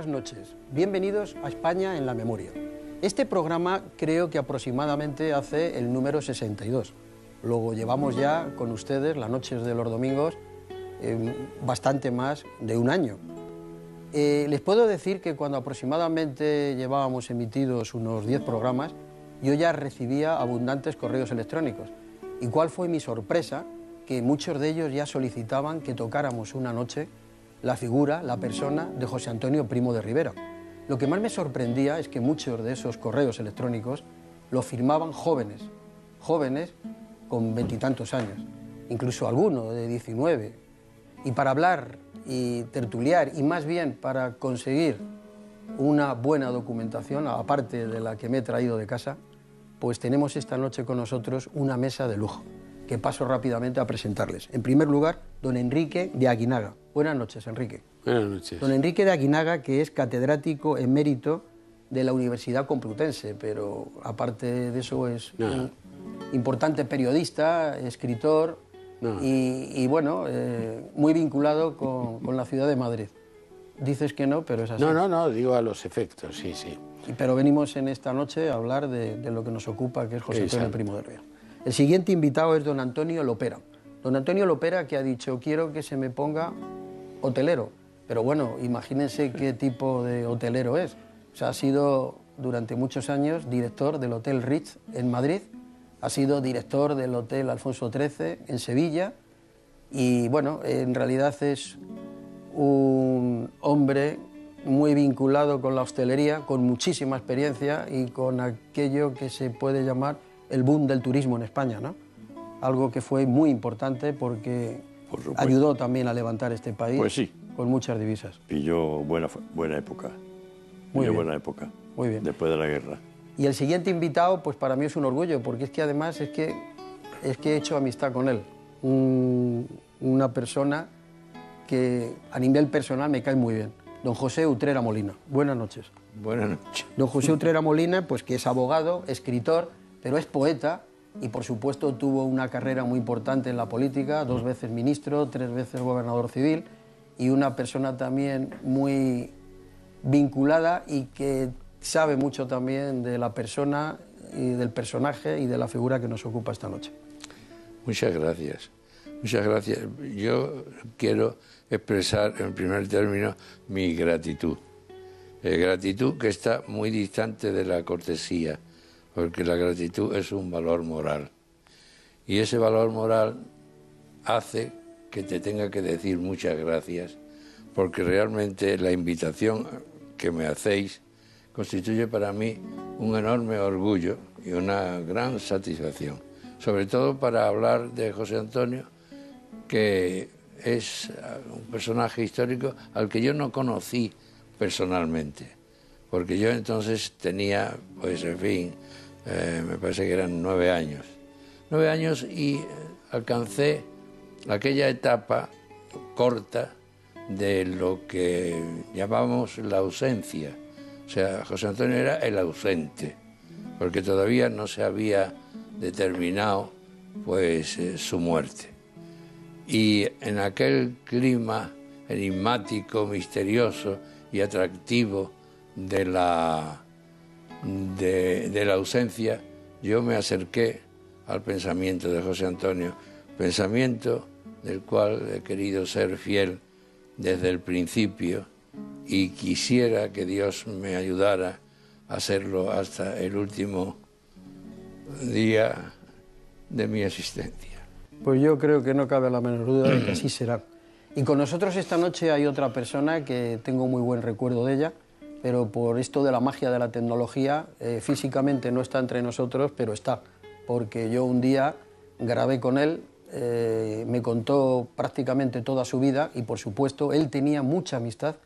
buenas noches. Bienvenidos a España en la Memoria. Este programa creo que aproximadamente hace el número 62. Luego llevamos ya con ustedes las noches de los domingos bastante más de un año. Les puedo decir que cuando aproximadamente llevábamos emitidos unos 10 programas, yo ya recibía abundantes correos electrónicos. ¿Y cuál fue mi sorpresa? Que muchos de ellos ya solicitaban que tocáramos una noche la figura, la persona de José Antonio Primo de Rivera. Lo que más me sorprendía es que muchos de esos correos electrónicos lo firmaban jóvenes con 20 y tantos años, incluso alguno de 19. Y para hablar y tertuliar, y más bien para conseguir una buena documentación, aparte de la que me he traído de casa, pues tenemos esta noche con nosotros una mesa de lujo, que paso rápidamente a presentarles. En primer lugar, don Enrique de Aguinaga. Buenas noches, Enrique. Buenas noches. Don Enrique de Aguinaga, que es catedrático emérito de la Universidad Complutense, pero aparte de eso es un importante periodista, escritor y bueno, muy vinculado con la ciudad de Madrid. Dices que no, pero es así. No, digo a los efectos, sí. Pero venimos en esta noche a hablar de lo que nos ocupa, que es José Antonio Primo de Rivera. El siguiente invitado es don Antonio Lopera. Don Antonio Lopera, que ha dicho, quiero que se me ponga hotelero. Pero bueno, imagínense qué tipo de hotelero es. O sea, ha sido durante muchos años director del Hotel Ritz en Madrid, ha sido director del Hotel Alfonso XIII en Sevilla y bueno, en realidad es un hombre muy vinculado con la hostelería, con muchísima experiencia y con aquello que se puede llamar el boom del turismo en España, ¿no? Algo que fue muy importante porque ayudó también a levantar este país. Pues sí. Con muchas divisas. Pilló buena época. Buena época. Muy bien. Después de la guerra. Y el siguiente invitado, pues para mí es un orgullo, porque es que además es que he hecho amistad con él. Una persona que a nivel personal me cae muy bien. Don José Utrera Molina. Buenas noches. Buenas noches. Don José Utrera Molina, pues que es abogado, escritor, pero es poeta y por supuesto tuvo una carrera muy importante en la política, 2 veces ministro, 3 veces gobernador civil y una persona también muy vinculada y que sabe mucho también de la persona y del personaje y de la figura que nos ocupa esta noche. Muchas gracias. Muchas gracias. Yo quiero expresar en primer término mi gratitud. Gratitud que está muy distante de la cortesía, porque la gratitud es un valor moral. Y ese valor moral hace que te tenga que decir muchas gracias, porque realmente la invitación que me hacéis constituye para mí un enorme orgullo y una gran satisfacción, sobre todo para hablar de José Antonio, que es un personaje histórico al que yo no conocí personalmente, porque yo entonces tenía, pues en fin, me parece que eran 9 años. 9 años y alcancé aquella etapa corta de lo que llamamos la ausencia. O sea, José Antonio era el ausente, porque todavía no se había determinado pues su muerte. Y en aquel clima enigmático, misterioso y atractivo de la ausencia, yo me acerqué al pensamiento de José Antonio, pensamiento del cual he querido ser fiel desde el principio y quisiera que Dios me ayudara a hacerlo hasta el último día de mi existencia. Pues yo creo que no cabe la menor duda de que así será. Y con nosotros esta noche hay otra persona que tengo muy buen recuerdo de ella, pero por esto de la magia de la tecnología, físicamente no está entre nosotros, pero está, porque yo un día grabé con él, me contó prácticamente toda su vida y por supuesto él tenía mucha amistad,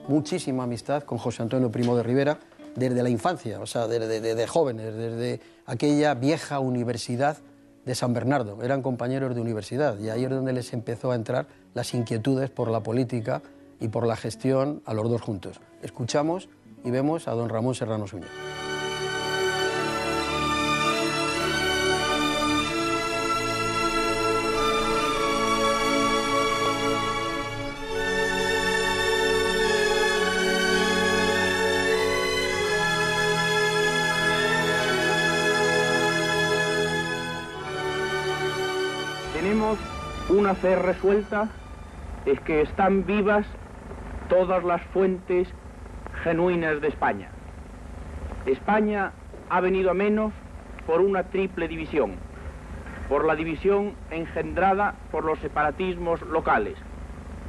muchísima amistad con José Antonio Primo de Rivera desde la infancia, o sea, desde jóvenes, desde aquella vieja universidad de San Bernardo. Eran compañeros de universidad y ahí es donde les empezó a entrar las inquietudes por la política y por la gestión a los dos juntos. Escuchamos y vemos a don Ramón Serrano Suñer. Una fe resuelta es que están vivas todas las fuentes genuinas de España. España ha venido a menos por una triple división: por la división engendrada por los separatismos locales,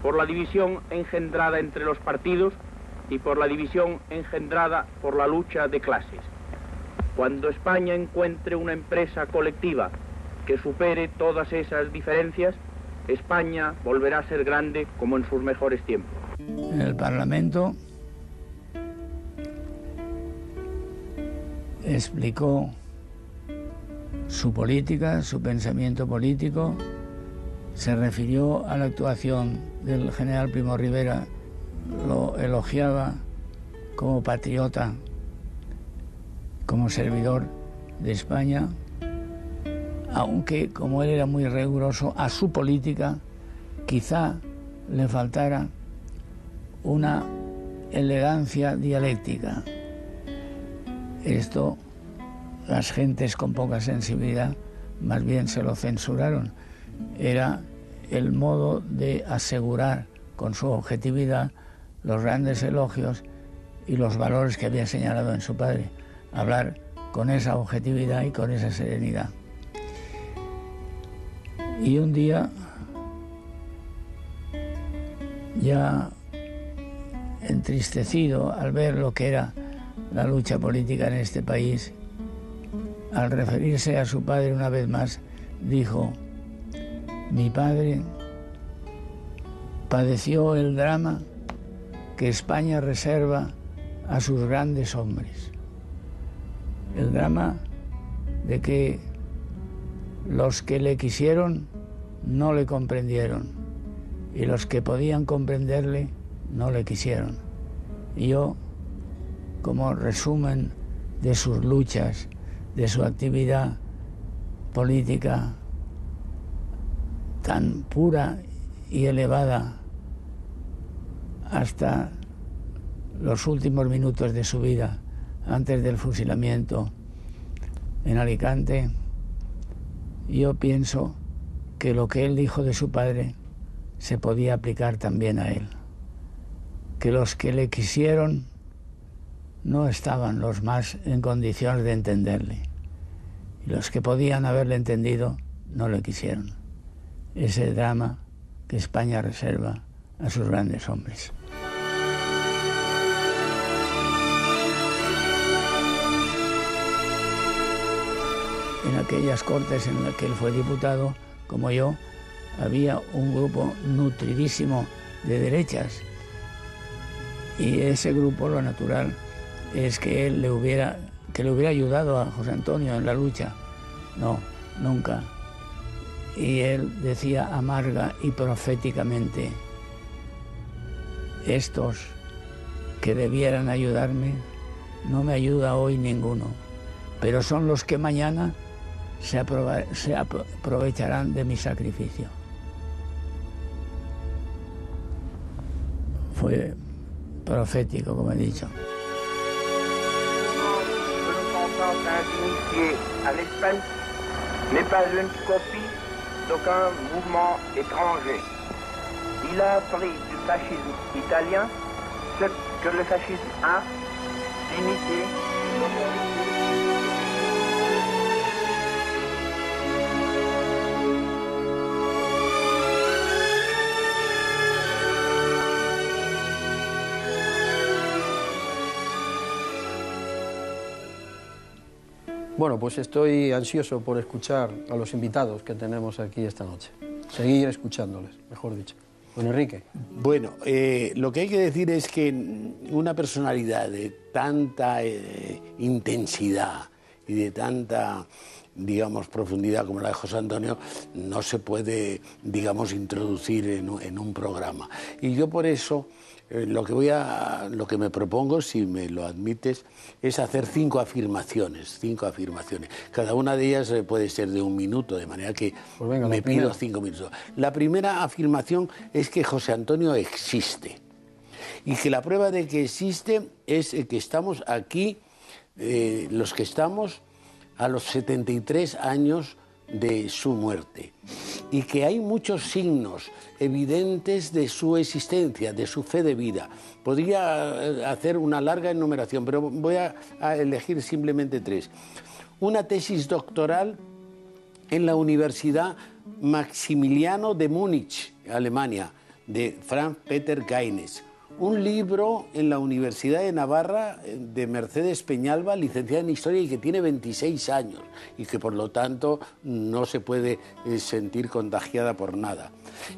por la división engendrada entre los partidos y por la división engendrada por la lucha de clases. Cuando España encuentre una empresa colectiva que supere todas esas diferencias, España volverá a ser grande como en sus mejores tiempos. En el Parlamento explicó su política, su pensamiento político, se refirió a la actuación del general Primo de Rivera, lo elogiaba como patriota, como servidor de España, aunque como él era muy riguroso, a su política quizá le faltara una elegancia dialéctica. Esto las gentes con poca sensibilidad más bien se lo censuraron. Era el modo de asegurar con su objetividad los grandes elogios y los valores que había señalado en su padre. Hablar con esa objetividad y con esa serenidad. Y un día, ya entristecido al ver lo que era la lucha política en este país, al referirse a su padre una vez más, dijo: mi padre padeció el drama que España reserva a sus grandes hombres. El drama de que los que le quisieron no le comprendieron y los que podían comprenderle no le quisieron. Y yo, como resumen de sus luchas, de su actividad política tan pura y elevada hasta los últimos minutos de su vida, antes del fusilamiento en Alicante, yo pienso que lo que él dijo de su padre se podía aplicar también a él. Que los que le quisieron no estaban los más en condiciones de entenderle. Y los que podían haberle entendido no le quisieron. Ese drama que España reserva a sus grandes hombres. En aquellas Cortes en las que él fue diputado, como yo, había un grupo nutridísimo de derechas. Y ese grupo, lo natural, es que él le hubiera ayudado a José Antonio en la lucha. No, nunca. Y él decía amarga y proféticamente: estos que debieran ayudarme, no me ayuda hoy ninguno, pero son los que mañana se aprovecharán de mi sacrificio. Fue profético, como he dicho. Initié en Espagne n'est pas une copie d'aucun mouvement étranger. Il a appris du fascisme italien ce que le fascisme a, dignité, Bueno, pues estoy ansioso por escuchar a los invitados que tenemos aquí esta noche. Seguir escuchándoles, mejor dicho. Don Enrique. Bueno, lo que hay que decir es que una personalidad de tanta intensidad y de tanta, digamos, profundidad como la de José Antonio no se puede, digamos, introducir en un programa. Y yo por eso lo que me propongo, si me lo admites, es hacer 5 afirmaciones. Cada una de ellas puede ser de 1 minuto, de manera que pues venga, me pido 5 minutos. La primera afirmación es que José Antonio existe. Y que la prueba de que existe es que estamos aquí, los que estamos, a los 73 años de su muerte. y que hay muchos signos evidentes de su existencia, de su fe de vida. Podría hacer una larga enumeración, pero voy a elegir simplemente 3. Una tesis doctoral en la Universidad Maximiliano de Múnich, Alemania, de Franz Peter Gaines. Un libro en la Universidad de Navarra de Mercedes Peñalba, licenciada en Historia y que tiene 26 años y que por lo tanto no se puede sentir contagiada por nada.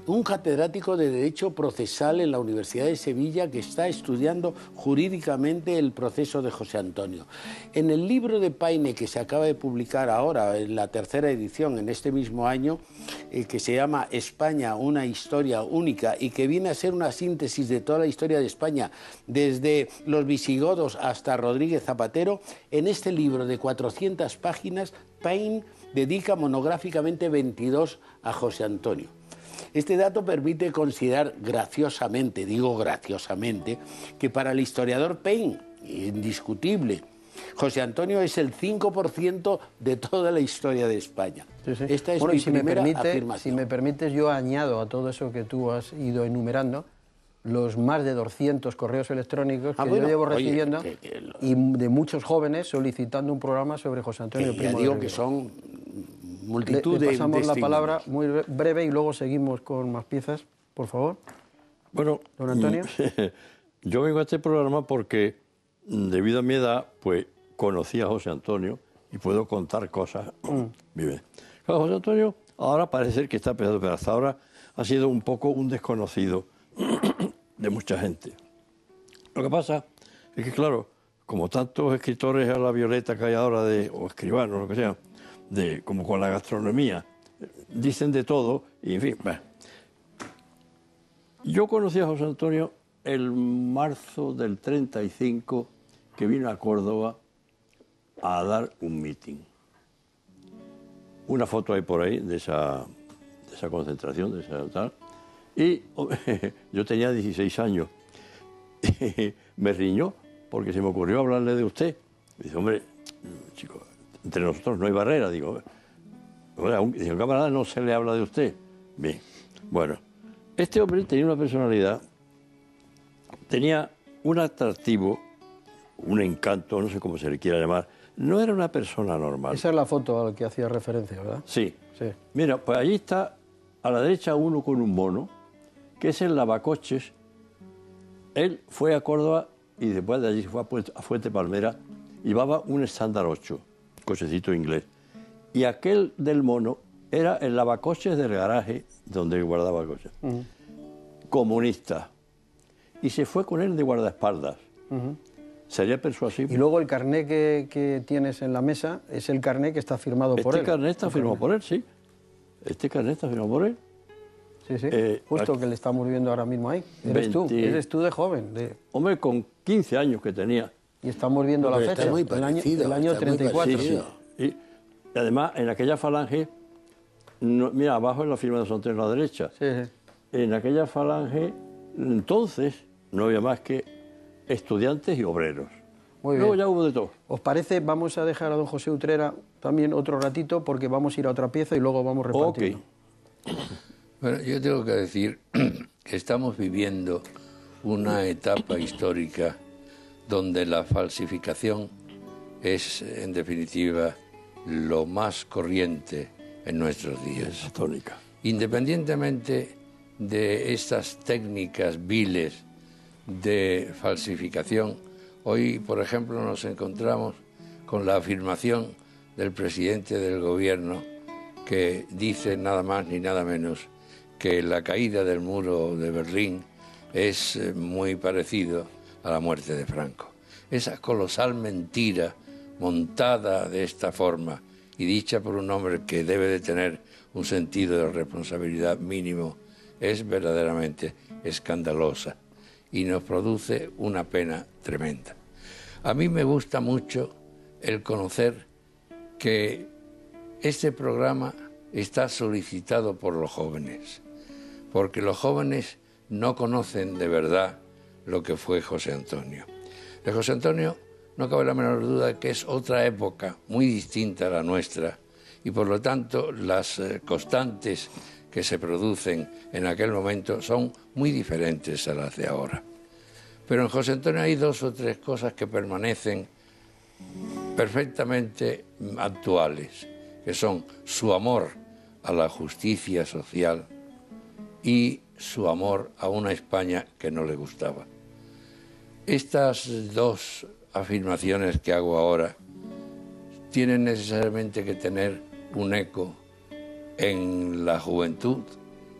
Un catedrático de Derecho Procesal en la Universidad de Sevilla que está estudiando jurídicamente el proceso de José Antonio. En el libro de Paine que se acaba de publicar ahora, en la 3ª edición en este mismo año, que se llama España, una historia única y que viene a ser una síntesis de toda la historia de España, desde los visigodos hasta Rodríguez Zapatero, en este libro de 400 páginas, Paine dedica monográficamente 22 a José Antonio. Este dato permite considerar graciosamente, digo graciosamente, que para el historiador Paine, indiscutible, José Antonio es el 5% de toda la historia de España. Sí, sí. Esta es mi primera afirmación. Si me permites, yo añado a todo eso que tú has ido enumerando los más de 200 correos electrónicos que yo llevo recibiendo y de muchos jóvenes solicitando un programa sobre José Antonio Primo de Rivera. Ya digo que son multitud de pasamos la palabra muy breve y luego seguimos con más piezas, por favor. Bueno, don Antonio. Yo vengo a este programa porque, debido a mi edad, pues conocí a José Antonio y puedo contar cosas. Vive. Claro, José Antonio ahora parece ser que está pegado, pero hasta ahora ha sido un poco un desconocido de mucha gente. Lo que pasa es que, claro, como tantos escritores a la violeta que hay ahora, o escribanos, lo que sea, como con la gastronomía, dicen de todo, y en fin. Bueno. Yo conocí a José Antonio el marzo del 35, que vino a Córdoba a dar un meeting. Una foto hay por ahí de esa concentración, de esa tal. Y yo tenía 16 años. Me riñó porque se me ocurrió hablarle de usted. Me dice, hombre, chico, entre nosotros no hay barrera. Digo, dice, camarada, no se le habla de usted. Bien, bueno, este hombre tenía una personalidad, tenía un atractivo, un encanto, no sé cómo se le quiera llamar. No era una persona normal. Esa es la foto a la que hacía referencia, ¿verdad? Sí. Sí. Mira, pues allí está a la derecha uno con un mono, que es el lavacoches. Él fue a Córdoba y después de allí se fue a Fuente Palmera, llevaba un estándar 8, cochecito inglés. Y aquel del mono era el lavacoches del garaje donde guardaba el coche. Comunista. Y se fue con él de guardaespaldas. Sería persuasivo. Y luego el carné que tienes en la mesa es el carné que está firmado por él. Este carné está firmado por él, sí. Este carné está firmado por él. Sí, sí. Justo que le estamos viendo ahora mismo ahí. Eres tú de joven. Hombre, con 15 años que tenía. Y estamos viendo la fecha, muy parecido, el año 34. Sí. Y además, en aquella falange, mira, abajo es la firma de Santos a la derecha. Sí, sí. En aquella falange, entonces, no había más que estudiantes y obreros. Muy Luego bien. ya hubo de todo. ¿Os parece? Vamos a dejar a don José Utrera también otro ratito porque vamos a ir a otra pieza y luego vamos repartiendo. Ok. Bueno, yo tengo que decir que estamos viviendo una etapa histórica donde la falsificación es, en definitiva, lo más corriente en nuestros días. Tónica. Independientemente de estas técnicas viles de falsificación, hoy, por ejemplo, nos encontramos con la afirmación del presidente del gobierno que dice nada más ni nada menos que la caída del muro de Berlín es muy parecido a la muerte de Franco. Esa colosal mentira montada de esta forma y dicha por un hombre que debe de tener un sentido de responsabilidad mínimo es verdaderamente escandalosa y nos produce una pena tremenda. A mí me gusta mucho el conocer que este programa está solicitado por los jóvenes, porque los jóvenes no conocen de verdad lo que fue José Antonio. De José Antonio no cabe la menor duda que es otra época muy distinta a la nuestra y por lo tanto las constantes que se producen en aquel momento son muy diferentes a las de ahora. Pero en José Antonio hay 2 o 3 cosas que permanecen perfectamente actuales, que son su amor a la justicia social y su amor a una España que no le gustaba. Estas 2 afirmaciones que hago ahora tienen necesariamente que tener un eco en la juventud,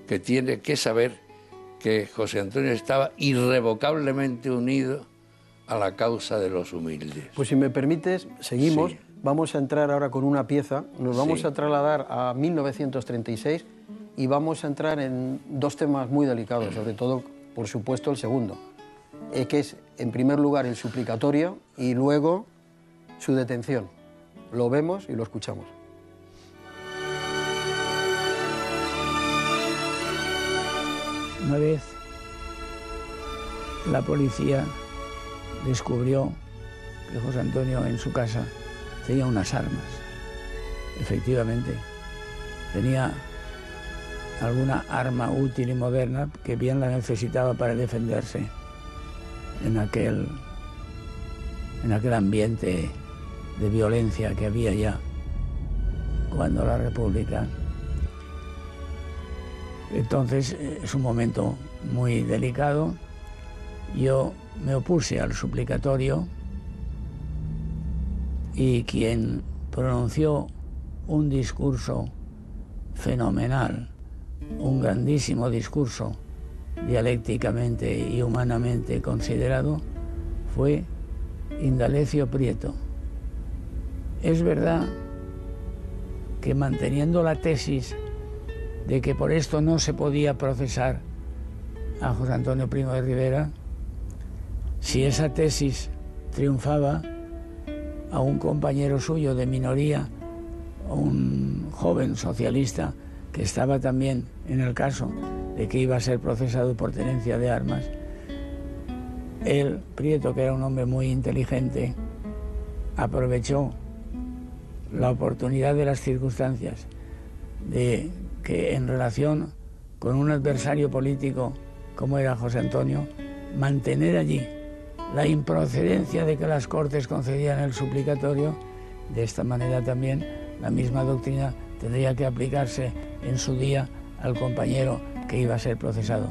que tiene que saber que José Antonio estaba irrevocablemente unido a la causa de los humildes. Pues si me permites, seguimos. Sí. Vamos a entrar ahora con una pieza, nos vamos Sí. a trasladar a 1936 y vamos a entrar en 2 temas muy delicados, sobre todo, por supuesto, el segundo, que es, en primer lugar, el suplicatorio y luego su detención. Lo vemos y lo escuchamos. Una vez la policía descubrió que José Antonio en su casa tenía unas armas. Efectivamente, tenía alguna arma útil y moderna que bien la necesitaba para defenderse en aquel ambiente de violencia que había ya cuando la República. Entonces es un momento muy delicado. Yo me opuse al suplicatorio y quien pronunció un discurso fenomenal, un grandísimo discurso dialécticamente y humanamente considerado, fue Indalecio Prieto. Es verdad que manteniendo la tesis de que por esto no se podía procesar a José Antonio Primo de Rivera, si esa tesis triunfaba, a un compañero suyo de minoría, un joven socialista que estaba también en el caso de que iba a ser procesado por tenencia de armas, él, Prieto, que era un hombre muy inteligente, aprovechó la oportunidad de las circunstancias de que en relación con un adversario político como era José Antonio, mantener allí la improcedencia de que las Cortes concedían el suplicatorio. De esta manera también la misma doctrina tendría que aplicarse en su día al compañero que iba a ser procesado.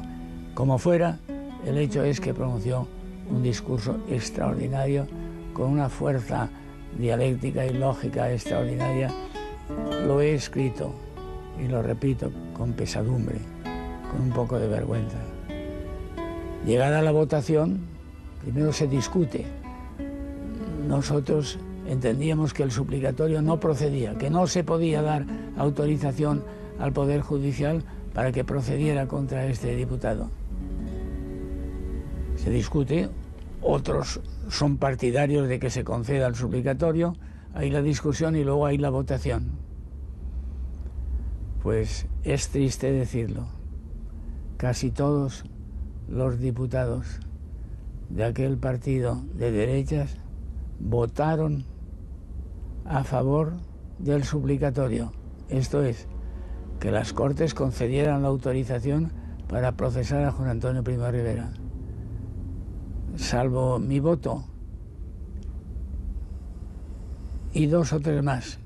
Como fuera, el hecho es que pronunció un discurso extraordinario, con una fuerza dialéctica y lógica extraordinaria. Lo he escrito y lo repito con pesadumbre, con un poco de vergüenza. Llegada la votación, primero se discute. Nosotros entendíamos que el suplicatorio no procedía, que no se podía dar autorización al Poder Judicial para que procediera contra este diputado. Se discute, otros son partidarios de que se conceda el suplicatorio, hay la discusión y luego hay la votación. Pues es triste decirlo, casi todos los diputados de aquel partido de derechas votaron a favor del suplicatorio, esto es, que las Cortes concedieran la autorización para procesar a José Antonio Primo de Rivera. Salvo mi voto y 2 o 3 más,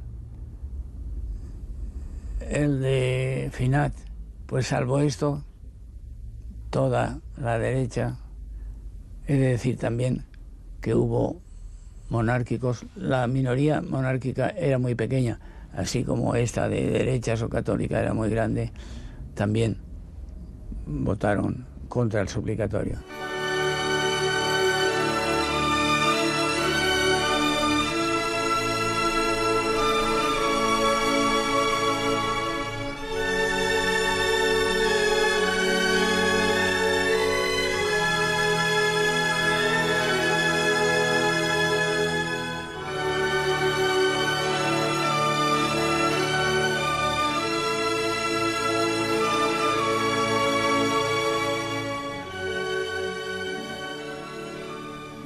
el de Finat, pues salvo esto, toda la derecha. He de decir también que hubo monárquicos, la minoría monárquica era muy pequeña, así como esta de derechas o católica era muy grande, también votaron contra el suplicatorio.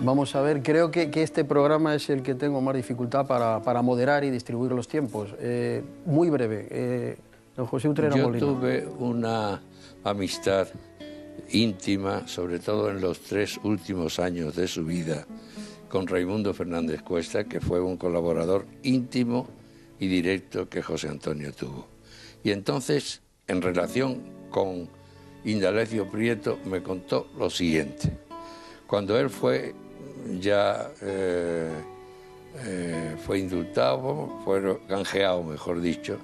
Vamos a ver, creo que este programa es el que tengo más dificultad para moderar y distribuir los tiempos. Muy breve, Don José Utrera Yo Molina. tuve una amistad íntima, sobre todo en los 3 últimos años de su vida, con Raimundo Fernández Cuesta, que fue un colaborador íntimo y directo que José Antonio tuvo. Y entonces, en relación con Indalecio Prieto, me contó lo siguiente. Cuando él fue ya fue indultado, fue canjeado, mejor dicho,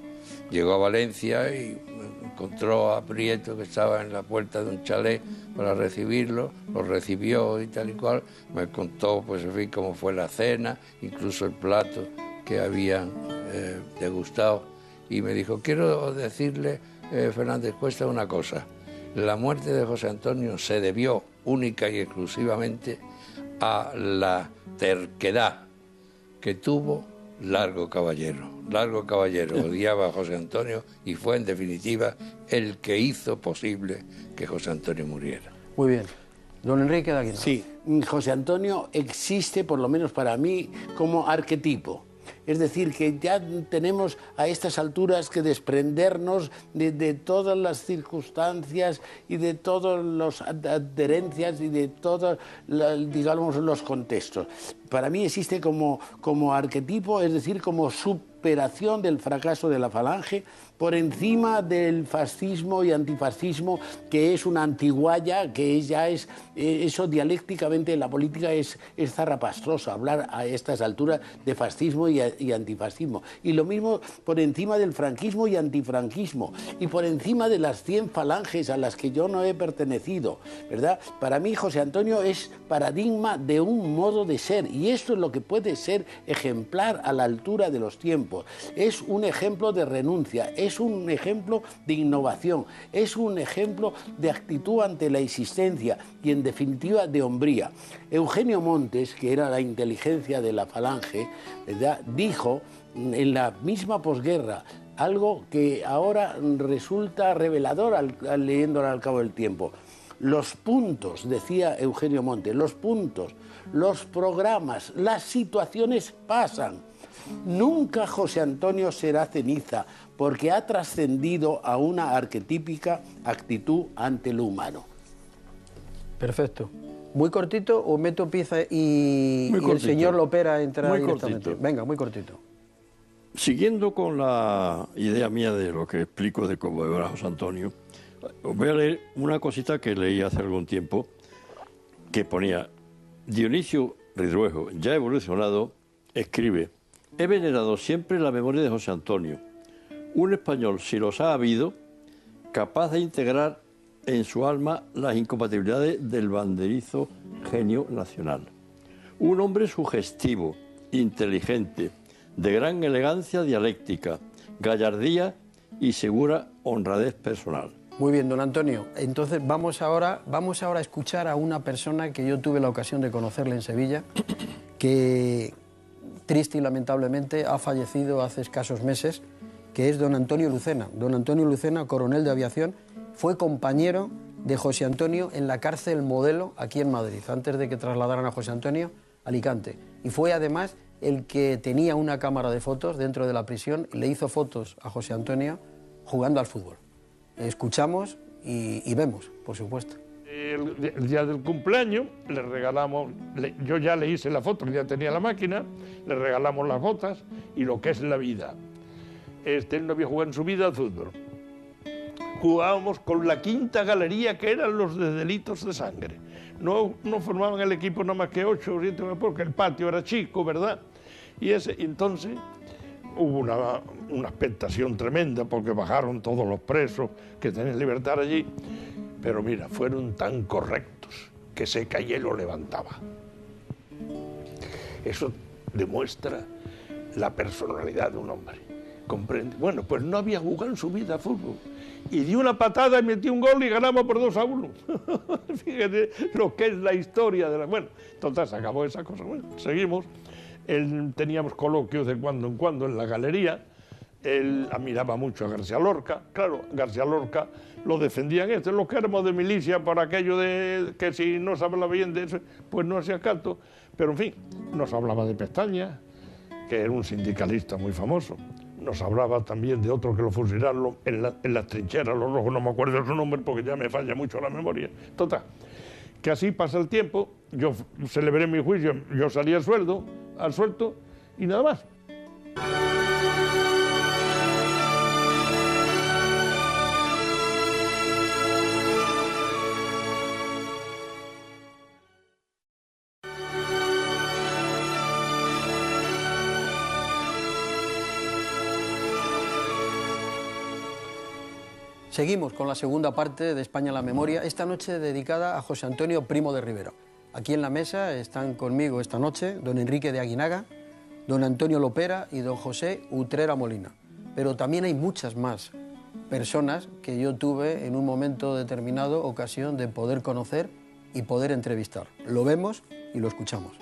llegó a Valencia y encontró a Prieto, que estaba en la puerta de un chalet para recibirlo, lo recibió y tal y cual, me contó, pues en fin, cómo fue la cena, incluso el plato que habían degustado, y me dijo, quiero decirle, Fernández Cuesta, una cosa, la muerte de José Antonio se debió única y exclusivamente a la terquedad que tuvo Largo Caballero. Largo Caballero odiaba a José Antonio y fue, en definitiva, el que hizo posible que José Antonio muriera. Muy bien. Don Enrique de Aguilar. Sí, José Antonio existe, por lo menos para mí, como arquetipo. Es decir, que ya tenemos a estas alturas que desprendernos de todas las circunstancias y de todas las adherencias y de todos, digamos, los contextos. Para mí existe como arquetipo, es decir, como superación del fracaso de la Falange por encima del fascismo y antifascismo, que es una antigualla, que ya es, eso dialécticamente en la política es zarrapastroso, hablar a estas alturas de fascismo y antifascismo. Y lo mismo por encima del franquismo y antifranquismo, y por encima de las 100 falanges a las que yo no he pertenecido, ¿verdad? Para mí José Antonio es paradigma de un modo de ser, y esto es lo que puede ser ejemplar a la altura de los tiempos. Es un ejemplo de renuncia, es un ejemplo de innovación, es un ejemplo de actitud ante la existencia y, en definitiva, de hombría. Eugenio Montes, que era la inteligencia de la Falange, ¿verdad?, dijo en la misma posguerra algo que ahora resulta revelador leyéndolo al cabo del tiempo. Los puntos, decía Eugenio Montes, los puntos, los programas, las situaciones pasan. Nunca José Antonio será ceniza, porque ha trascendido a una arquetípica actitud ante lo humano. Perfecto. ¿Muy cortito o meto pieza y el señor Lopera entra directamente? Cortito. Venga, muy cortito. Siguiendo con la idea mía de lo que explico de cómo era José Antonio, os voy a leer una cosita que leí hace algún tiempo, que ponía: Dionisio Ridruejo, ya evolucionado, escribe: he venerado siempre la memoria de José Antonio, un español, si los ha habido, capaz de integrar en su alma las incompatibilidades del banderizo genio nacional. Un hombre sugestivo, inteligente, de gran elegancia dialéctica, gallardía y segura honradez personal. Muy bien, don Antonio. Entonces vamos ahora a escuchar a una persona que yo tuve la ocasión de conocerle en Sevilla, que triste y lamentablemente ha fallecido hace escasos meses, que es don Antonio Lucena. Don Antonio Lucena, coronel de aviación, fue compañero de José Antonio en la cárcel Modelo, aquí en Madrid, antes de que trasladaran a José Antonio a Alicante. Y fue además el que tenía una cámara de fotos dentro de la prisión y le hizo fotos a José Antonio jugando al fútbol. Escuchamos y vemos, por supuesto. El día del cumpleaños le regalamos, yo ya le hice la foto, ya tenía la máquina, le regalamos las botas y lo que es la vida. Él no había jugado en su vida al fútbol. Jugábamos con la quinta galería, que eran los de delitos de sangre. No formaban el equipo nada más que 8 o 7, porque el patio era chico, ¿verdad? Y entonces hubo una expectación tremenda, porque bajaron todos los presos que tenían libertad allí. Pero mira, fueron tan correctos que se caía y lo levantaba. Eso demuestra la personalidad de un hombre. ¿Comprende? Bueno, pues no había jugado en su vida a fútbol. Y dio una patada y metió un gol y ganamos por 2-1. Fíjate lo que es la historia de la... Bueno, entonces acabó esa cosa. Bueno, seguimos. Teníamos coloquios de cuando en cuando en la galería. Él admiraba mucho a García Lorca. Claro, García Lorca lo defendían los que éramos de milicia por aquello de que si no se hablaba bien de eso, pues no hacía caso. Pero en fin, nos hablaba de Pestaña, que era un sindicalista muy famoso. nos hablaba también de otro que lo fusilaron en las trincheras, los rojos, no me acuerdo su nombre porque ya me falla mucho la memoria. Total, que así pasa el tiempo, yo celebré mi juicio, yo salí al suelto y nada más. Seguimos con la segunda parte de España en la memoria, esta noche dedicada a José Antonio Primo de Rivera. Aquí en la mesa están conmigo esta noche don Enrique de Aguinaga, don Antonio Lopera y don José Utrera Molina. Pero también hay muchas más personas que yo tuve en un momento determinado ocasión de poder conocer y poder entrevistar. Lo vemos y lo escuchamos.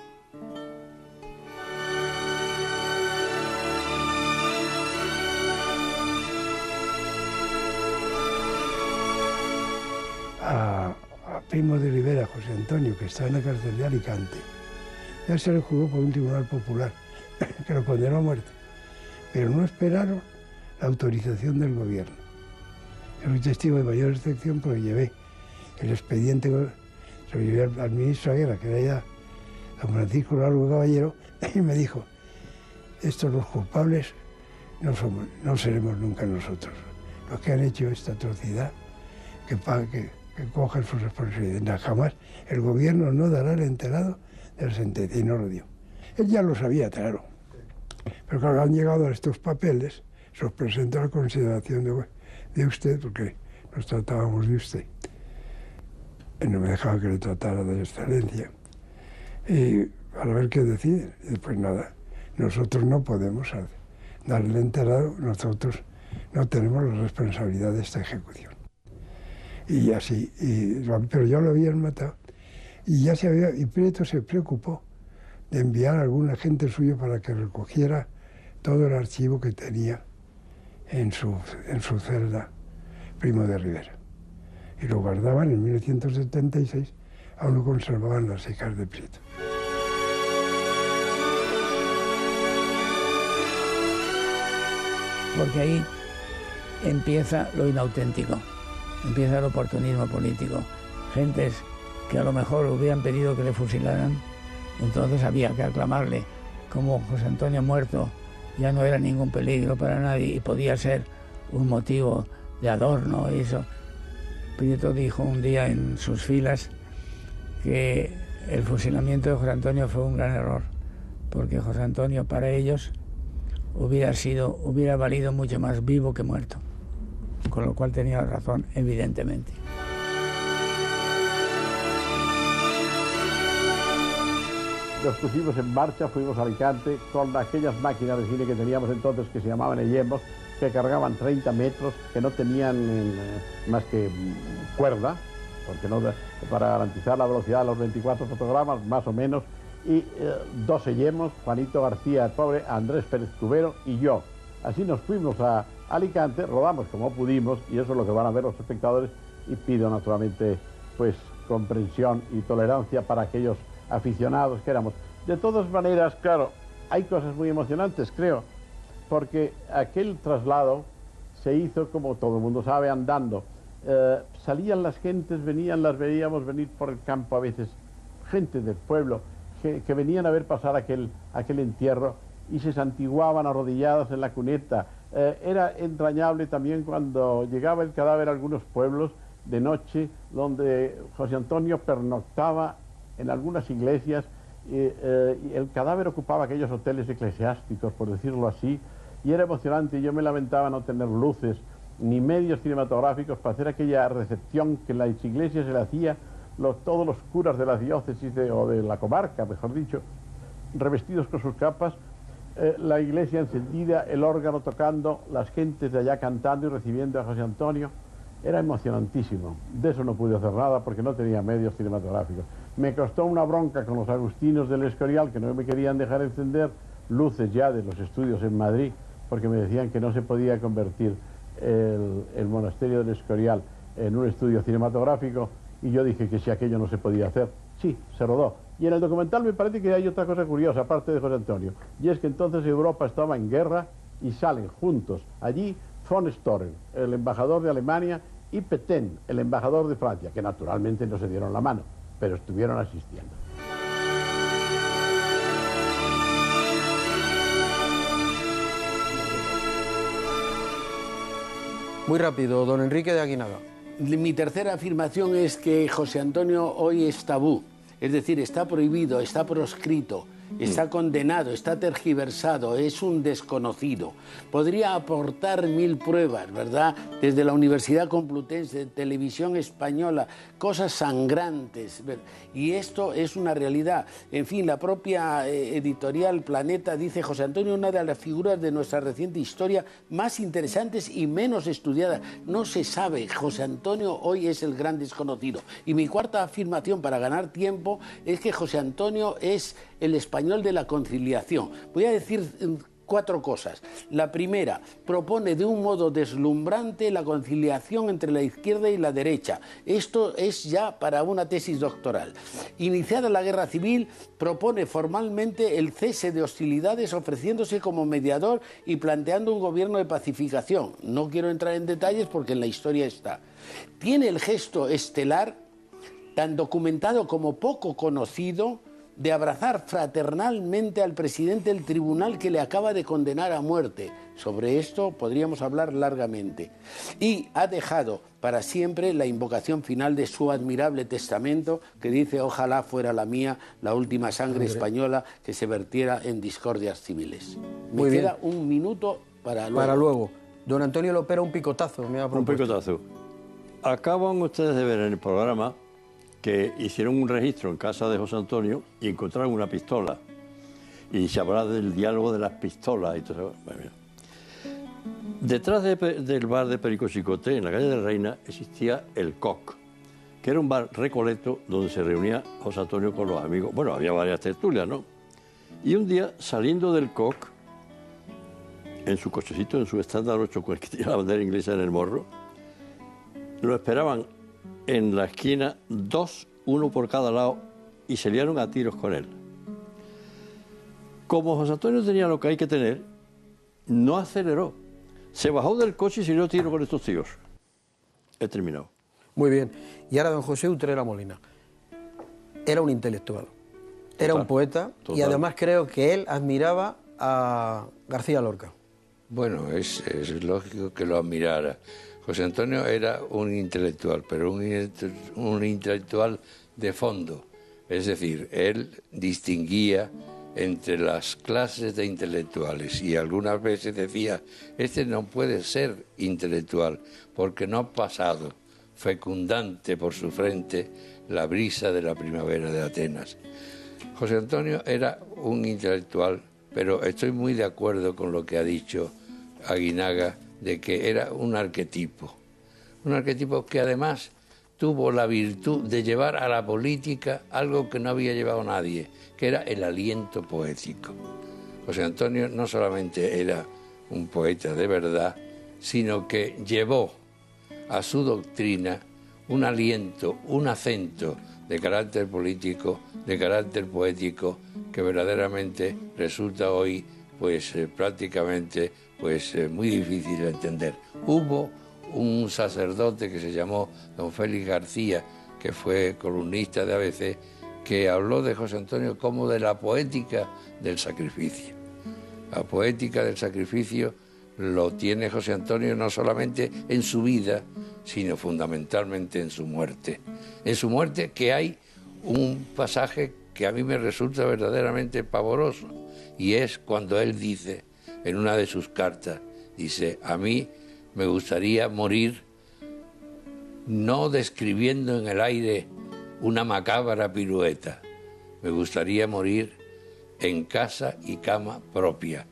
A Primo de Rivera, José Antonio, que está en la cárcel de Alicante, ya se le juzgó por un tribunal popular que lo condenó a muerte, pero no esperaron la autorización del gobierno. Yo soy testigo de mayor excepción porque llevé el expediente, se lo llevé al ministro de Guerra, que era ya don Francisco Largo Caballero, y me dijo, estos los culpables no seremos nunca nosotros. Los que han hecho esta atrocidad, que cojan sus responsabilidades. Jamás el gobierno no dará el enterado de la sentencia, y no lo dio. Él ya lo sabía, claro. Pero cuando han llegado a estos papeles, se los presento a la consideración de usted, porque nos tratábamos de usted. Él no me dejaba que le tratara de excelencia. Y para ver qué deciden. Y pues nada, nosotros no podemos darle el enterado, nosotros no tenemos la responsabilidad de esta ejecución. Y así, pero ya lo habían matado. Y Prieto se preocupó de enviar a algún agente suyo para que recogiera todo el archivo que tenía en su celda Primo de Rivera. Y lo guardaban en 1976, aún lo conservaban las hijas de Prieto. Porque ahí empieza lo inauténtico. Empieza el oportunismo político. Gentes que a lo mejor hubieran pedido que le fusilaran, entonces había que aclamarle. Como José Antonio muerto ya no era ningún peligro para nadie y podía ser un motivo de adorno. Y eso. Prieto dijo un día en sus filas que el fusilamiento de José Antonio fue un gran error, porque José Antonio para ellos hubiera valido mucho más vivo que muerto. Con lo cual tenía razón, evidentemente. Nos pusimos en marcha, fuimos a Alicante con aquellas máquinas de cine que teníamos entonces que se llamaban Eyemos, que cargaban 30 metros, que no tenían más que cuerda, porque no, para garantizar la velocidad de los 24 fotogramas, más o menos, y 2 Eyemos, Juanito García, el pobre, Andrés Pérez Cubero y yo. Así nos fuimos a Alicante, rodamos como pudimos, y eso es lo que van a ver los espectadores, y pido naturalmente pues comprensión y tolerancia para aquellos aficionados que éramos. De todas maneras, claro, hay cosas muy emocionantes, creo, porque aquel traslado se hizo, como todo el mundo sabe, andando. Salían las gentes, las veíamos venir por el campo a veces, gente del pueblo, que venían a ver pasar aquel entierro y se santiguaban arrodilladas en la cuneta. Era entrañable también cuando llegaba el cadáver a algunos pueblos de noche, donde José Antonio pernoctaba en algunas iglesias, y el cadáver ocupaba aquellos hoteles eclesiásticos, por decirlo así, y era emocionante. Yo me lamentaba no tener luces ni medios cinematográficos para hacer aquella recepción que en las iglesias se le hacía, todos los curas de la diócesis o de la comarca, mejor dicho, revestidos con sus capas, la iglesia encendida, el órgano tocando, las gentes de allá cantando y recibiendo a José Antonio. Era emocionantísimo. De eso no pude hacer nada porque no tenía medios cinematográficos. Me costó una bronca con los agustinos del Escorial, que no me querían dejar encender luces ya de los estudios en Madrid, porque me decían que no se podía convertir el monasterio del Escorial en un estudio cinematográfico, y yo dije que si aquello no se podía hacer, sí, se rodó. Y en el documental me parece que hay otra cosa curiosa, aparte de José Antonio, y es que entonces Europa estaba en guerra y salen juntos allí von Storen, el embajador de Alemania, y Pétain, el embajador de Francia, que naturalmente no se dieron la mano, pero estuvieron asistiendo. Muy rápido, don Enrique de Aguinaga. Mi tercera afirmación es que José Antonio hoy es tabú, es decir, está prohibido, está proscrito, está condenado, está tergiversado, es un desconocido. Podría aportar 1000 pruebas, ¿verdad? Desde la Universidad Complutense, Televisión Española, cosas sangrantes. Y esto es una realidad. En fin, la propia editorial Planeta dice: José Antonio, una de las figuras de nuestra reciente historia más interesantes y menos estudiadas. No se sabe. José Antonio hoy es el gran desconocido. Y mi cuarta afirmación, para ganar tiempo, es que José Antonio es el español de la conciliación. Voy a decir 4 cosas. La primera, propone de un modo deslumbrante la conciliación entre la izquierda y la derecha. Esto es ya para una tesis doctoral. Iniciada la guerra civil, propone formalmente el cese de hostilidades, ofreciéndose como mediador y planteando un gobierno de pacificación. No quiero entrar en detalles porque en la historia está. Tiene el gesto estelar, tan documentado como poco conocido, de abrazar fraternalmente al presidente del tribunal que le acaba de condenar a muerte. Sobre esto podríamos hablar largamente. Y ha dejado para siempre la invocación final de su admirable testamento, que dice: ojalá fuera la mía la última sangre española que se vertiera en discordias civiles. Me queda un minuto para luego. Para luego. Don Antonio Lopera, un picotazo me ha propuesto. Un picotazo. Acaban ustedes de ver en el programa que hicieron un registro en casa de José Antonio y encontraron una pistola. Y se habla del diálogo de las pistolas y todo eso. Bueno, detrás del bar de Perico Chicote, en la calle de la Reina, existía el Coq, que era un bar recoleto donde se reunía José Antonio con los amigos. Bueno, había varias tertulias, ¿no? Y un día, saliendo del Coq, en su cochecito, en su estándar 8, que tenía la bandera inglesa en el morro, lo esperaban en la esquina 2, uno por cada lado, y se liaron a tiros con él. Como José Antonio tenía lo que hay que tener, no aceleró. Se bajó del coche y se dio a tiro con estos tíos. He terminado. Muy bien. Y ahora don José Utrera Molina. Era un intelectual, era un poeta, y además creo que él admiraba a García Lorca. Bueno, es lógico que lo admirara. José Antonio era un intelectual, pero un intelectual de fondo. Es decir, él distinguía entre las clases de intelectuales y algunas veces decía: este no puede ser intelectual porque no ha pasado fecundante por su frente la brisa de la primavera de Atenas. José Antonio era un intelectual, pero estoy muy de acuerdo con lo que ha dicho Aguinaga, de que era un arquetipo que además tuvo la virtud de llevar a la política algo que no había llevado nadie, que era el aliento poético. José Antonio no solamente era un poeta de verdad, sino que llevó a su doctrina un aliento, un acento de carácter político, de carácter poético, que verdaderamente resulta hoy prácticamente muy difícil de entender. Hubo un sacerdote que se llamó don Félix García, que fue columnista de ABC, que habló de José Antonio como de la poética del sacrificio. La poética del sacrificio lo tiene José Antonio no solamente en su vida, sino fundamentalmente en su muerte. En su muerte, que hay un pasaje que a mí me resulta verdaderamente pavoroso, y es cuando él dice, en una de sus cartas, dice: a mí me gustaría morir no describiendo en el aire una macabra pirueta, me gustaría morir en casa y cama propia,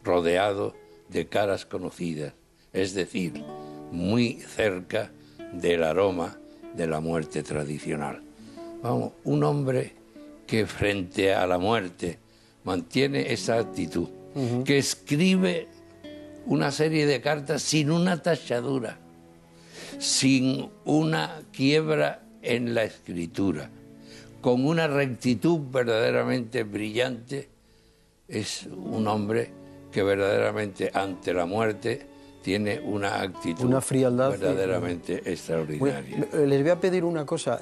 rodeado de caras conocidas, es decir, muy cerca del aroma de la muerte tradicional. Vamos, un hombre que frente a la muerte mantiene esa actitud, que escribe una serie de cartas sin una tachadura, sin una quiebra en la escritura, con una rectitud verdaderamente brillante. Es un hombre que verdaderamente ante la muerte tiene una actitud, una frialdad verdaderamente extraordinaria. Les voy a pedir una cosa.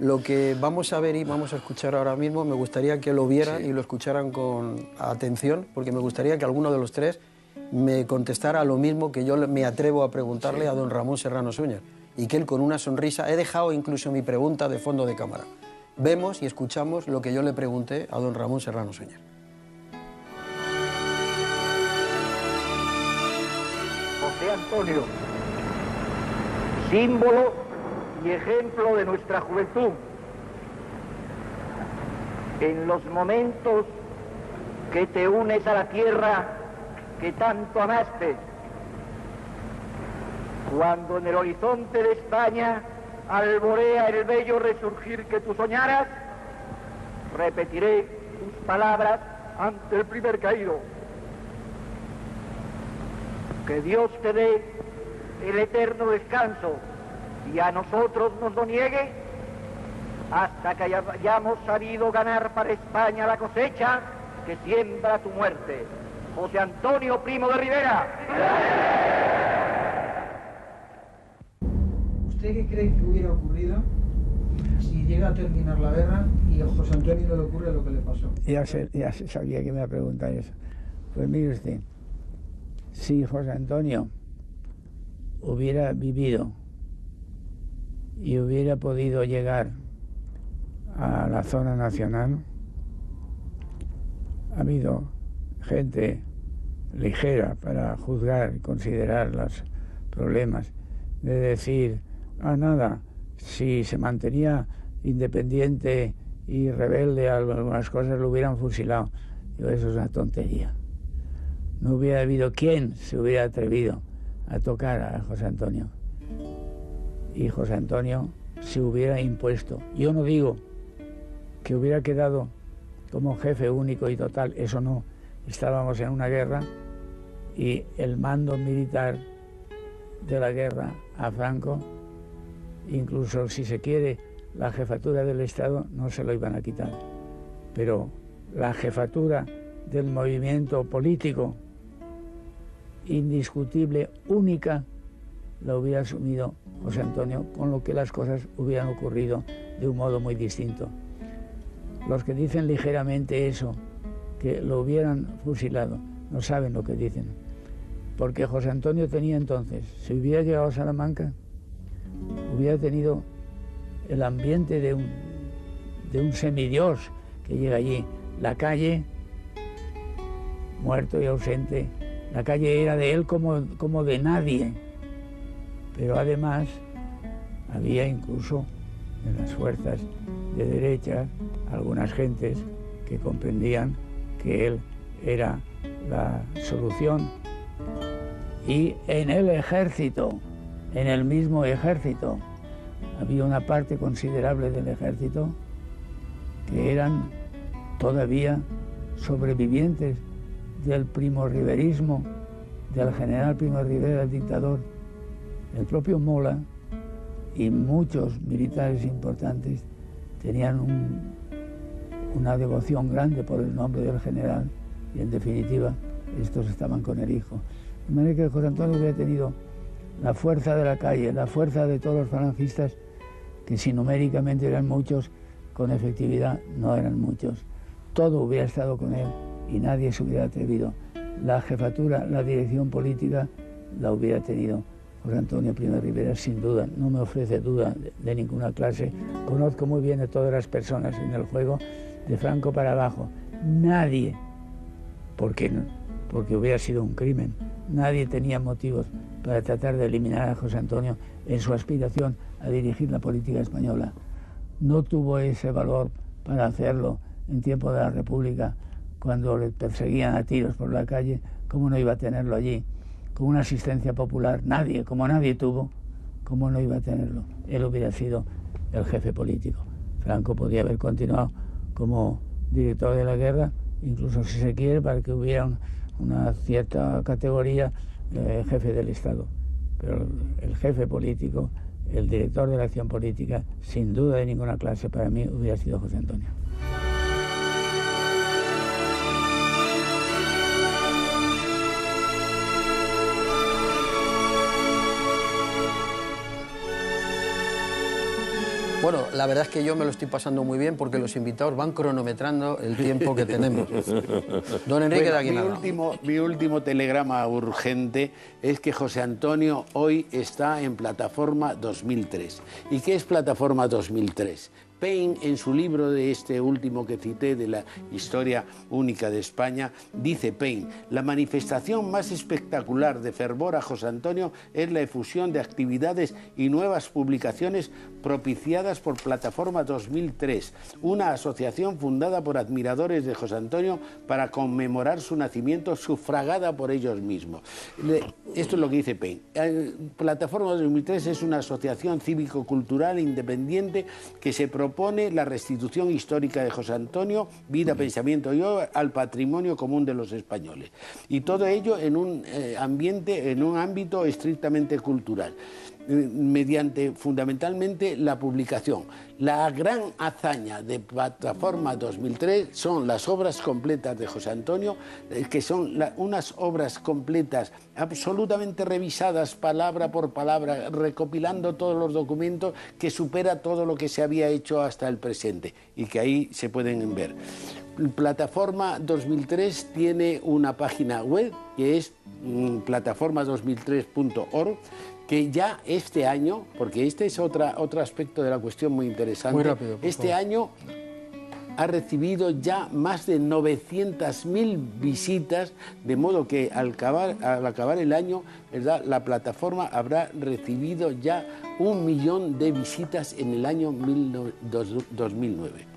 Lo que vamos a ver y vamos a escuchar ahora mismo, me gustaría que lo vieran y lo escucharan con atención, porque me gustaría que alguno de los tres me contestara lo mismo que yo me atrevo a preguntarle a don Ramón Serrano Suñer, y que él con una sonrisa, he dejado incluso mi pregunta de fondo de cámara. Vemos y escuchamos lo que yo le pregunté a don Ramón Serrano Suñer. José Antonio, símbolo y ejemplo de nuestra juventud, en los momentos que te unes a la tierra que tanto amaste, cuando en el horizonte de España alborea el bello resurgir que tú soñaras, repetiré tus palabras ante el primer caído. Que Dios te dé el eterno descanso y a nosotros nos lo niegue hasta que hayamos sabido ganar para España la cosecha que siembra tu muerte. José Antonio Primo de Rivera. ¿Usted qué cree que hubiera ocurrido si llega a terminar la guerra y a José Antonio no le ocurre lo que le pasó? Ya se sabía que me iba a preguntar eso. Pues mire usted, si José Antonio hubiera vivido y hubiera podido llegar a la zona nacional, ha habido gente ligera para juzgar y considerar los problemas, de decir, nada, si se mantenía independiente y rebelde a algunas cosas lo hubieran fusilado. Digo, eso es una tontería. No hubiera habido quien se hubiera atrevido a tocar a José Antonio. Y José Antonio se hubiera impuesto. Yo no digo que hubiera quedado como jefe único y total, eso no. Estábamos en una guerra y el mando militar de la guerra a Franco, incluso si se quiere, la jefatura del Estado no se lo iban a quitar. Pero la jefatura del movimiento político indiscutible, única, la hubiera asumido José Antonio, con lo que las cosas hubieran ocurrido de un modo muy distinto. Los que dicen ligeramente eso, que lo hubieran fusilado, no saben lo que dicen. Porque José Antonio tenía entonces, si hubiera llegado a Salamanca, hubiera tenido el ambiente de un semidios que llega allí. La calle, muerto y ausente, la calle era de él como de nadie. Pero además había incluso en las fuerzas de derecha algunas gentes que comprendían que él era la solución. Y en el ejército, en el mismo ejército, había una parte considerable del ejército que eran todavía sobrevivientes del primorriverismo, del general Primo de Rivera, el dictador. El propio Mola y muchos militares importantes tenían una devoción grande por el nombre del general y, en definitiva, estos estaban con el hijo. De manera que José Antonio hubiera tenido la fuerza de la calle, la fuerza de todos los falangistas, que si numéricamente eran muchos, con efectividad no eran muchos. Todo hubiera estado con él y nadie se hubiera atrevido. La jefatura, la dirección política la hubiera tenido José Antonio Primo de Rivera, sin duda. No me ofrece duda de ninguna clase. Conozco muy bien a todas las personas en el juego, de Franco para abajo. Nadie, porque hubiera sido un crimen, nadie tenía motivos para tratar de eliminar a José Antonio en su aspiración a dirigir la política española. No tuvo ese valor para hacerlo en tiempo de la República, cuando le perseguían a tiros por la calle. ¿Cómo no iba a tenerlo allí? Con una asistencia popular, nadie, como nadie tuvo, ¿cómo no iba a tenerlo? Él hubiera sido el jefe político. Franco podía haber continuado como director de la guerra, incluso si se quiere, para que hubiera una cierta categoría jefe del Estado. Pero el jefe político, el director de la acción política, sin duda de ninguna clase, para mí hubiera sido José Antonio. Bueno, la verdad es que yo me lo estoy pasando muy bien porque los invitados van cronometrando el tiempo que tenemos. Don Enrique de Aguinaga. Mi último telegrama urgente es que José Antonio hoy está en Plataforma 2003. ¿Y qué es Plataforma 2003? Paine, en su libro de este último que cité, de la historia única de España, dice Paine: la manifestación más espectacular de fervor a José Antonio es la efusión de actividades y nuevas publicaciones propiciadas por Plataforma 2003, una asociación fundada por admiradores de José Antonio para conmemorar su nacimiento, sufragada por ellos mismos. Esto es lo que dice Paine. Plataforma 2003 es una asociación cívico-cultural independiente que se propone la restitución histórica de José Antonio, vida, pensamiento y obra, al patrimonio común de los españoles. Y todo ello en un ambiente, en un ámbito estrictamente cultural, mediante fundamentalmente la publicación. La gran hazaña de Plataforma 2003 son las obras completas de José Antonio, que son unas obras completas absolutamente revisadas palabra por palabra, recopilando todos los documentos, que supera todo lo que se había hecho hasta el presente y que ahí se pueden ver. Plataforma 2003 tiene una página web que es plataforma2003.org, que ya este año, porque este es otro aspecto de la cuestión muy interesante, muy rápido, este año ha recibido ya más de 900.000 visitas, de modo que al acabar el año, ¿verdad?, la plataforma habrá recibido ya 1 millón de visitas en el año 2009.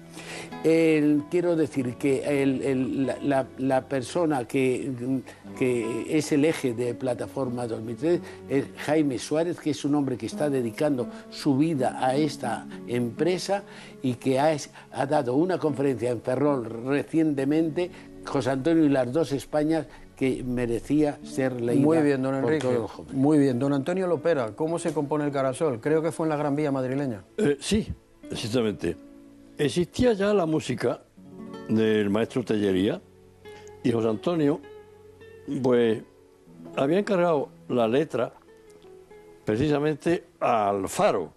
Quiero decir que la persona que es el eje de Plataforma 2003 es Jaime Suárez, que es un hombre que está dedicando su vida a esta empresa y que ha dado una conferencia en Ferrol recientemente, José Antonio y las dos Españas, que merecía ser leída. Muy bien, don Enrique. Por todos los jóvenes. Muy bien. Don Antonio Lopera, ¿cómo se compone el Carasol? Creo que fue en la Gran Vía madrileña. Sí, exactamente. Existía ya la música del maestro Tellería y José Antonio, pues, había encargado la letra precisamente a Alfaro,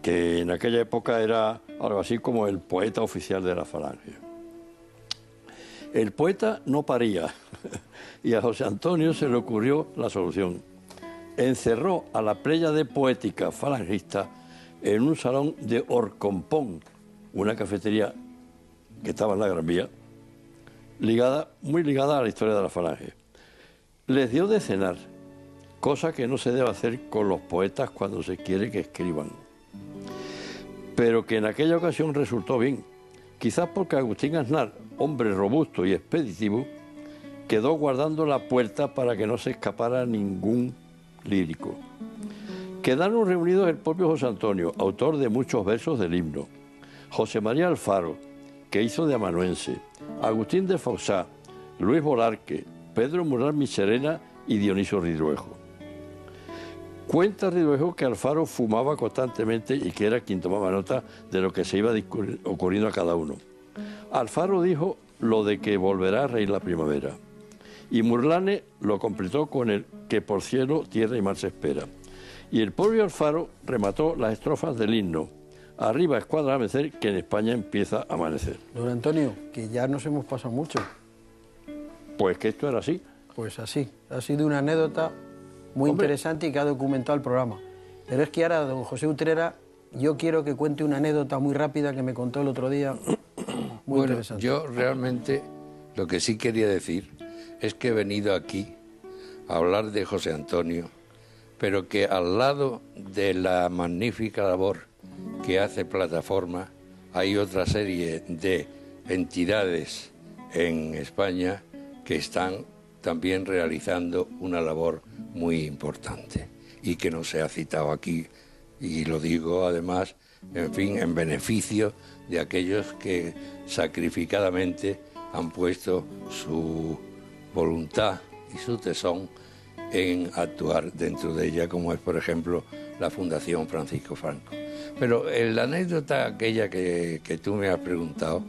que en aquella época era algo así como el poeta oficial de la Falange. El poeta no paría y a José Antonio se le ocurrió la solución. Encerró a la pléyade poética falangista en un salón de Orcompón, una cafetería que estaba en la Gran Vía, muy ligada a la historia de la Falange. Les dio de cenar, cosa que no se debe hacer con los poetas cuando se quiere que escriban. Pero que en aquella ocasión resultó bien, quizás porque Agustín Aznar, hombre robusto y expeditivo, quedó guardando la puerta para que no se escapara ningún lírico. Quedaron reunidos el propio José Antonio, autor de muchos versos del himno, José María Alfaro, que hizo de amanuense, Agustín de Foxá, Luis Bolarque, Pedro Mural Miserena y Dionisio Ridruejo. Cuenta Ridruejo que Alfaro fumaba constantemente y que era quien tomaba nota de lo que se iba ocurriendo a cada uno. Alfaro dijo lo de que volverá a reír la primavera y Murlane lo completó con el que por cielo, tierra y mar se espera. Y el propio Alfaro remató las estrofas del himno: arriba escuadra a vencer, que en España empieza a amanecer. Don Antonio, que ya nos hemos pasado mucho. Pues que esto era así. Pues así, ha sido una anécdota muy interesante y que ha documentado el programa. Pero es que ahora, don José Utrera, yo quiero que cuente una anécdota muy rápida que me contó el otro día, muy interesante. Yo realmente lo que sí quería decir es que he venido aquí a hablar de José Antonio, pero que al lado de la magnífica labor que hace Plataforma hay otra serie de entidades en España que están también realizando una labor muy importante y que no se ha citado aquí, y lo digo además, en fin, en beneficio de aquellos que sacrificadamente han puesto su voluntad y su tesón en actuar dentro de ella, como es, por ejemplo, la Fundación Francisco Franco. Pero la anécdota aquella que tú me has preguntado,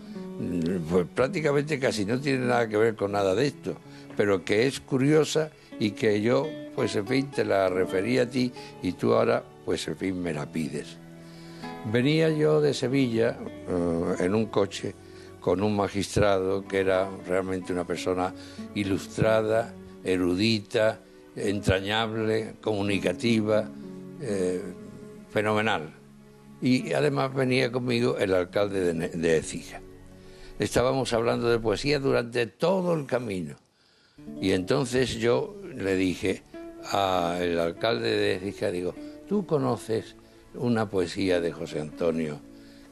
pues prácticamente casi no tiene nada que ver con nada de esto, pero que es curiosa y que yo, pues en fin, te la referí a ti y tú ahora, pues en fin, me la pides. Venía yo de Sevilla en un coche con un magistrado que era realmente una persona ilustrada, erudita, entrañable, comunicativa, fenomenal. Y además venía conmigo el alcalde de Écija. Estábamos hablando de poesía durante todo el camino. Y entonces yo le dije al alcalde de Écija, digo, ¿tú conoces una poesía de José Antonio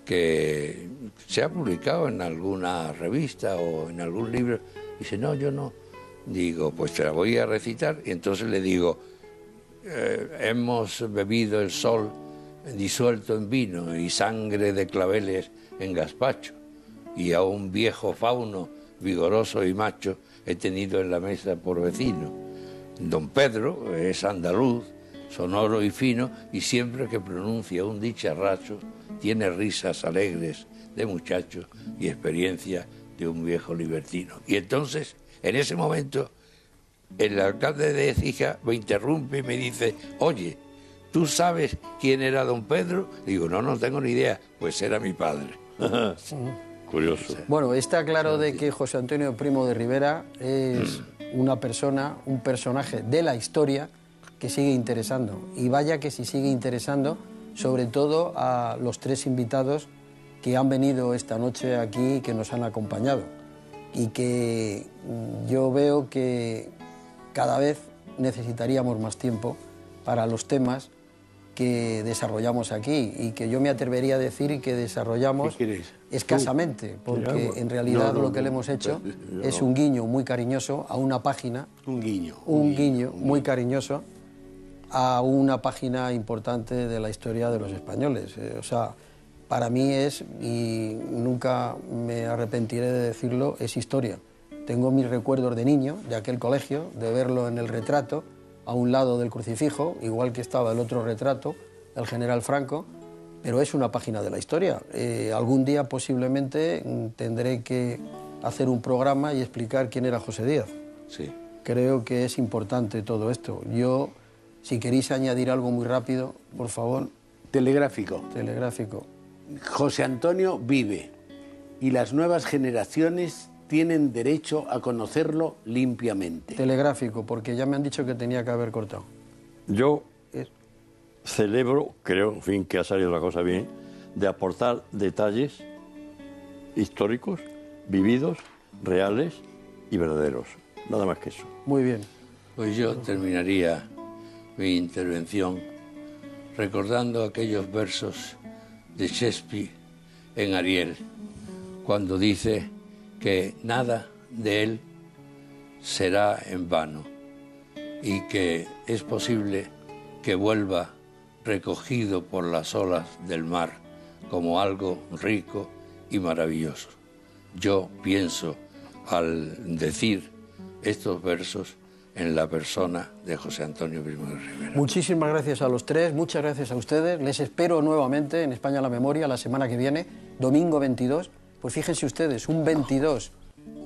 que se ha publicado en alguna revista o en algún libro? Dice, no, yo no. Digo, pues te la voy a recitar. Y entonces le digo, hemos bebido el sol disuelto en vino y sangre de claveles en gazpacho, y a un viejo fauno vigoroso y macho he tenido en la mesa por vecino. Don Pedro es andaluz, sonoro y fino, y siempre que pronuncia un dicharracho tiene risas alegres de muchacho y experiencia de un viejo libertino. Y entonces, en ese momento, el alcalde de Écija me interrumpe y me dice, oye, ¿tú sabes quién era don Pedro? Digo, no tengo ni idea, pues era mi padre. Curioso. Bueno, está claro de que José Antonio Primo de Rivera es una persona, un personaje de la historia que sigue interesando. Y vaya que si sigue interesando, sobre todo a los tres invitados que han venido esta noche aquí y que nos han acompañado. Y que yo veo que cada vez necesitaríamos más tiempo para los temas que desarrollamos aquí y que yo me atrevería a decir que desarrollamos escasamente, porque en realidad lo que le hemos hecho es un guiño muy cariñoso a una página, un guiño muy cariñoso a una página importante de la historia de los españoles. O sea, para mí es, y nunca me arrepentiré de decirlo, es historia. Tengo mis recuerdos de niño, de aquel colegio, de verlo en el retrato, a un lado del crucifijo, igual que estaba el otro retrato, el general Franco, pero es una página de la historia. Algún día posiblemente tendré que hacer un programa y explicar quién era José Díaz. Sí. Creo que es importante todo esto. Yo, si queréis añadir algo muy rápido, por favor. Telegráfico. Telegráfico. José Antonio vive y las nuevas generaciones tienen derecho a conocerlo limpiamente. Telegráfico, porque ya me han dicho que tenía que haber cortado. Yo celebro, creo, en fin, que ha salido la cosa bien, de aportar detalles históricos, vividos, reales y verdaderos. Nada más que eso. Muy bien. Pues yo terminaría mi intervención recordando aquellos versos de Shakespeare en Ariel, cuando dice que nada de él será en vano y que es posible que vuelva recogido por las olas del mar como algo rico y maravilloso. Yo pienso, al decir estos versos, en la persona de José Antonio Primo de Rivera. Muchísimas gracias a los tres, muchas gracias a ustedes. Les espero nuevamente en España la Memoria la semana que viene, domingo 22. Pues fíjense ustedes, un 22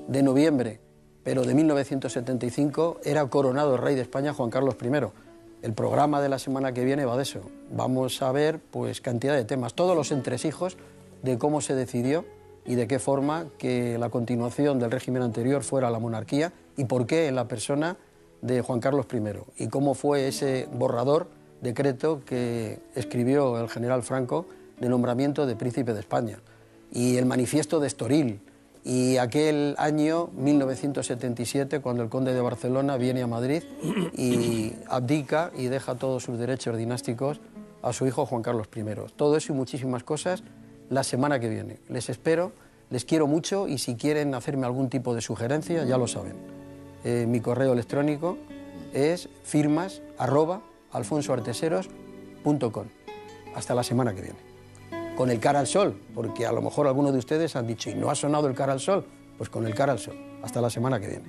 de noviembre, pero de 1975, era coronado el rey de España Juan Carlos I. El programa de la semana que viene va de eso. Vamos a ver pues cantidad de temas, todos los entresijos de cómo se decidió y de qué forma que la continuación del régimen anterior fuera la monarquía y por qué en la persona de Juan Carlos I y cómo fue ese borrador, decreto que escribió el general Franco de nombramiento de príncipe de España, y el manifiesto de Estoril, y aquel año 1977 cuando el conde de Barcelona viene a Madrid y abdica y deja todos sus derechos dinásticos a su hijo Juan Carlos I. Todo eso y muchísimas cosas la semana que viene. Les espero, les quiero mucho y si quieren hacerme algún tipo de sugerencia ya lo saben. Mi correo electrónico es firmas@alfonsoarteseros.com. Hasta la semana que viene. Con el cara al sol, porque a lo mejor algunos de ustedes han dicho, ¿y no ha sonado el cara al sol? Pues con el cara al sol. Hasta la semana que viene.